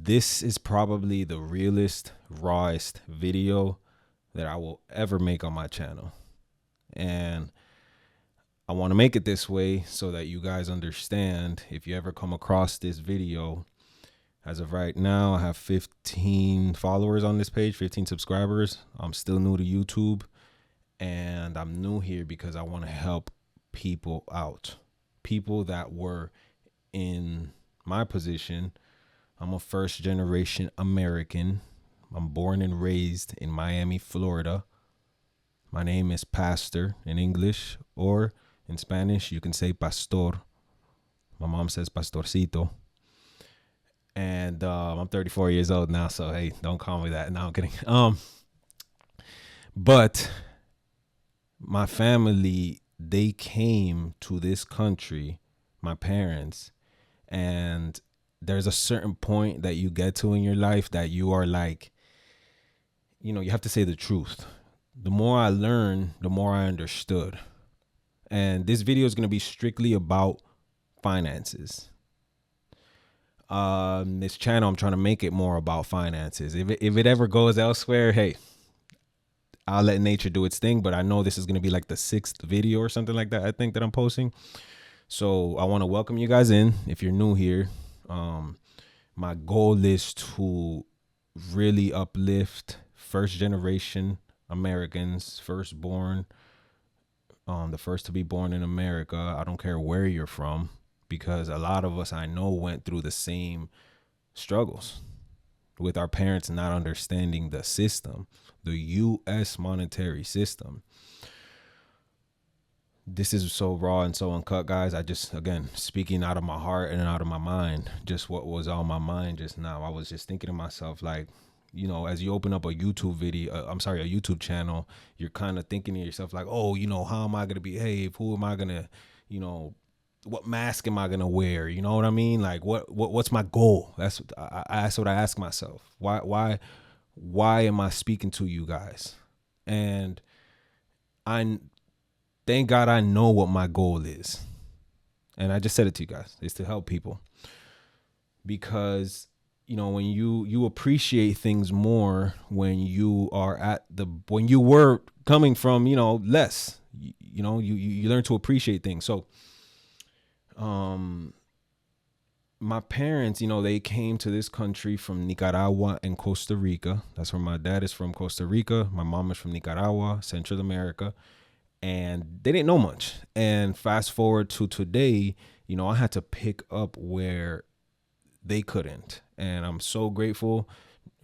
This is probably the realest, rawest video that I will ever make on my channel. And I want to make it this way so that you guys understand if you ever come across this video. As of right now, I have 15 followers on this page, 15 subscribers. I'm still new to YouTube, and I'm new here because I want to help people out. People that were in my position. I'm a first generation American. I'm born and raised in Miami, Florida. My name is Pastor in English, or in Spanish, you can say Pastor. My mom says Pastorcito. And I'm 34 years old now, so hey, don't call me that. No, I'm kidding. But my family, they came to this country, my parents, and there's a certain point that you get to in your life that you are like, you have to say the truth. The more I learned, the more I understood. And this video is going to be strictly about finances. This channel, I'm trying to make it more about finances. If it ever goes elsewhere, hey, I'll let nature do its thing. But I know this is going to be like the 6th video or something like that, I think, that I'm posting. So I want to welcome you guys in. If you're new here, my goal is to really uplift first generation Americans, firstborn, the first to be born in America. I don't care where you're from, because a lot of us I know went through the same struggles with our parents not understanding the system, the U.S. monetary system. This is so raw and so uncut, guys. I just, again, speaking out of my heart and out of my mind, just what was on my mind just now. I was just thinking to myself, like, as you open up a YouTube video, a YouTube channel, you're kind of thinking to yourself like, oh, how am I going to behave? Who am I going to, what mask am I going to wear? You know what I mean? Like, what's my goal? That's what I ask myself. Why am I speaking to you guys? And thank God I know what my goal is. And I just said it to you guys. It's to help people. Because, when you appreciate things more when you are when you were coming from, less, you learn to appreciate things. So, my parents, they came to this country from Nicaragua and Costa Rica. That's where my dad is from, Costa Rica. My mom is from Nicaragua, Central America. And they didn't know much. And fast forward to today, I had to pick up where they couldn't. And I'm so grateful.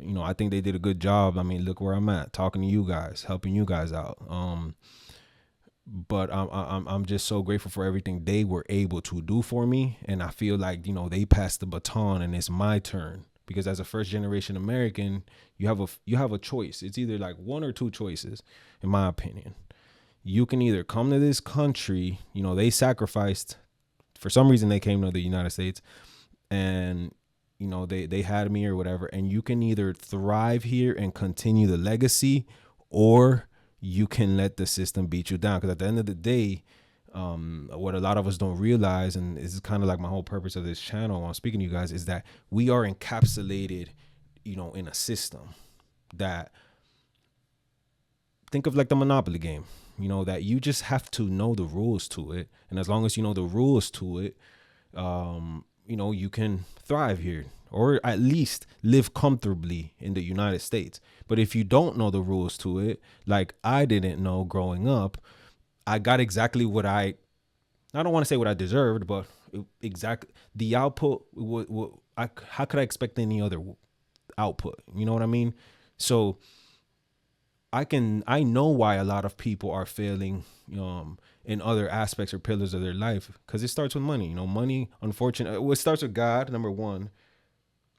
I think they did a good job. I mean, look where I'm at, talking to you guys, helping you guys out. But I'm just so grateful for everything they were able to do for me. And I feel like, they passed the baton and it's my turn. Because as a first generation American, you have a choice. It's either like one or two choices, in my opinion. You can either come to this country, they sacrificed, for some reason they came to the United States, and, they had me or whatever, and you can either thrive here and continue the legacy, or you can let the system beat you down. Because at the end of the day, what a lot of us don't realize, and this is kind of like my whole purpose of this channel while I'm speaking to you guys, is that we are encapsulated, in a system that, think of like the Monopoly game. That you just have to know the rules to it. And as long as you know the rules to it, you can thrive here, or at least live comfortably in the United States. But if you don't know the rules to it, like I didn't know growing up, I got exactly what I don't want to say what I deserved, but exactly the output. How could I expect any other output? You know what I mean? So I know why a lot of people are failing in other aspects or pillars of their life, because it starts with money. Money, unfortunately, it starts with God, number one.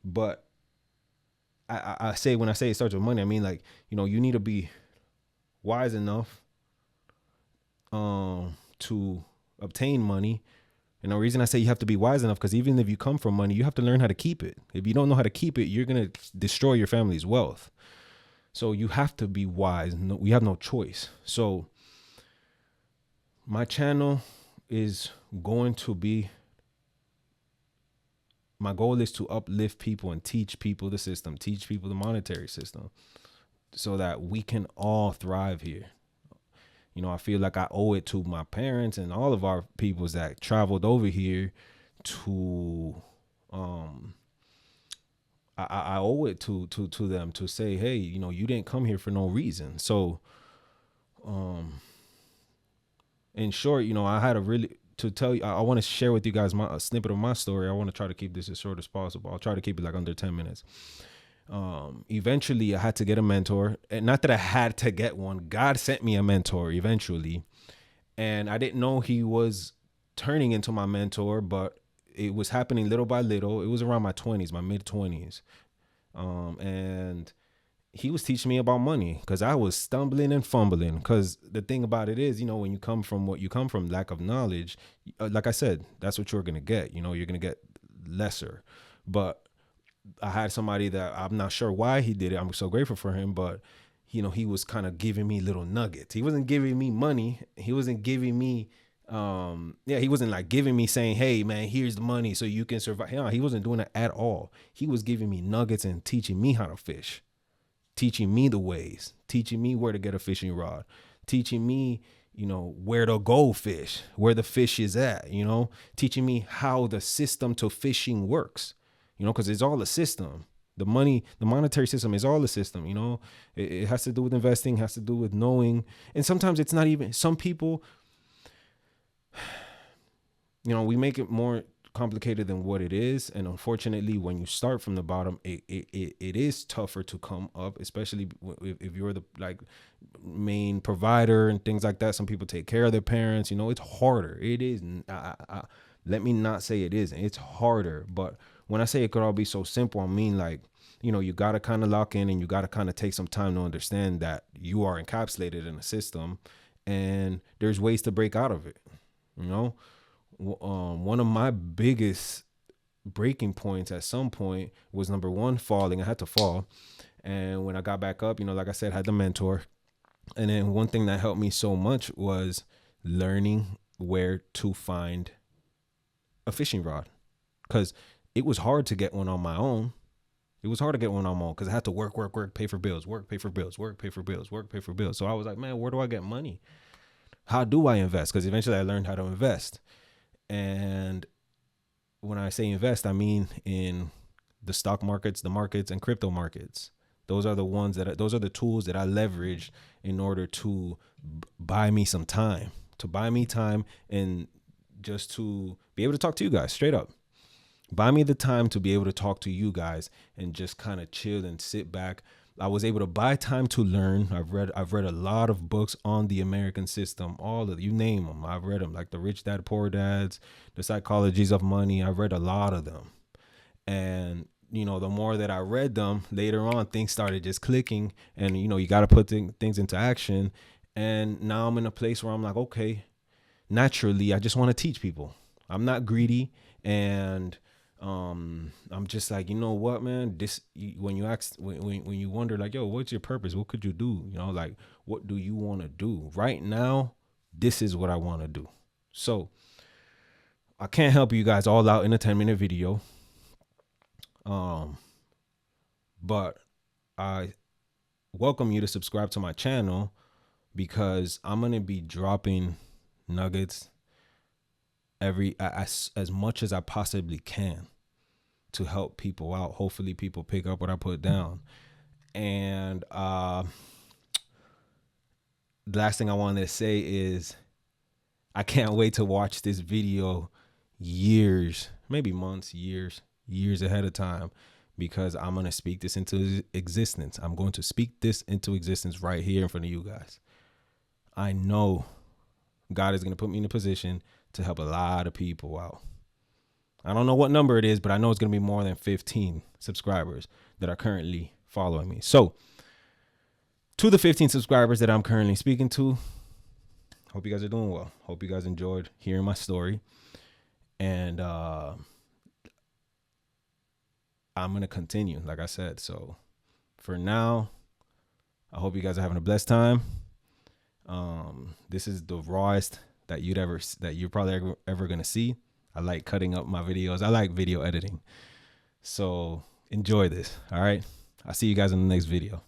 But I say, when I say it starts with money, I mean, like, you need to be wise enough to obtain money. And the reason I say you have to be wise enough, because even if you come from money, you have to learn how to keep it. If you don't know how to keep it, you're going to destroy your family's wealth. So you have to be wise. No, we have no choice. So my channel is going to be my goal is to uplift people and teach people the system, teach people the monetary system, so that we can all thrive here. You know, I feel like I owe it to my parents and all of our peoples that traveled over here to, I owe it to them to say, hey, you know, you didn't come here for no reason. So, in short, you know, I had a really, to tell you, I want to share with you guys a snippet of my story. I want to try to keep this as short as possible. I'll try to keep it like under 10 minutes. Eventually I had to get a mentor, and not that I had to get one. God sent me a mentor eventually, and I didn't know he was turning into my mentor, but it was happening little by little. It was around my 20s, my mid 20s. And he was teaching me about money because I was stumbling and fumbling. Because the thing about it is, you know, when you come from what you come from, lack of knowledge, like I said, that's what you're going to get. You know, you're going to get lesser. But I had somebody that I'm not sure why he did it. I'm so grateful for him. But, you know, he was kind of giving me little nuggets. He wasn't giving me money. He wasn't giving me, he wasn't like giving me saying, hey, man, here's the money so you can survive. No, he wasn't doing that at all. He was giving me nuggets and teaching me how to fish, teaching me the ways, teaching me where to get a fishing rod, teaching me, you know, where to go fish, where the fish is at, you know, teaching me how the system to fishing works, you know, because it's all a system. The monetary system is all a system, you know. It has to do with investing, has to do with knowing. And sometimes it's not even, some people, you know, we make it more complicated than what it is. And unfortunately, when you start from the bottom, it is tougher to come up, especially if you're the like main provider and things like that. Some people take care of their parents, you know, it's harder. It is. Let me not say it isn't. It's harder. But when I say it could all be so simple, I mean, like, you know, you got to kind of lock in and you got to kind of take some time to understand that you are encapsulated in a system and there's ways to break out of it. You know, one of my biggest breaking points at some point was, number one, falling. I had to fall. And when I got back up, you know, like I said, I had the mentor. And then one thing that helped me so much was learning where to find a fishing rod, because it was hard to get one on my own. It was hard to get one on my own because I had to work, pay for bills, pay for bills. So I was like, man, where do I get money? How do I invest? Because eventually I learned how to invest. And when I say invest, I mean in the stock markets, the markets, and crypto markets. Those are those are the tools that I leveraged in order to buy me some time, and just to be able to talk to you guys straight up. Buy me the time to be able to talk to you guys and just kind of chill and sit back. I was able to buy time to learn. I've read a lot of books on the American system, all of you name them. I've read them, like the Rich Dad Poor Dads, the Psychologies of Money. I've read a lot of them. And, you know, the more that I read them, later on, things started just clicking. And, you know, you got to put things into action. And now I'm in a place where I'm like, okay, naturally, I just want to teach people. I'm not greedy. And I'm just like, you know what, man, when you ask, when you wonder like, yo, what's your purpose? What could you do? You know, like, what do you want to do right now? This is what I want to do. So I can't help you guys all out in a 10-minute video. But I welcome you to subscribe to my channel, because I'm going to be dropping nuggets as much as I possibly can to help people out. Hopefully people pick up what I put down. And the last thing I wanted to say is I can't wait to watch this video years, maybe months, years ahead of time, because I'm going to speak this into existence. I'm going to speak this into existence right here in front of you guys. I know God is going to put me in a position to help a lot of people out. I don't know what number it is, but I know it's going to be more than 15 subscribers that are currently following me. So to the 15 subscribers that I'm currently speaking to, hope you guys are doing well. Hope you guys enjoyed hearing my story. And I'm going to continue, like I said. So for now, I hope you guys are having a blessed time. This is the rawest that you're probably ever going to see. I like cutting up my videos. I like video editing. So enjoy this. All right. I'll see you guys in the next video.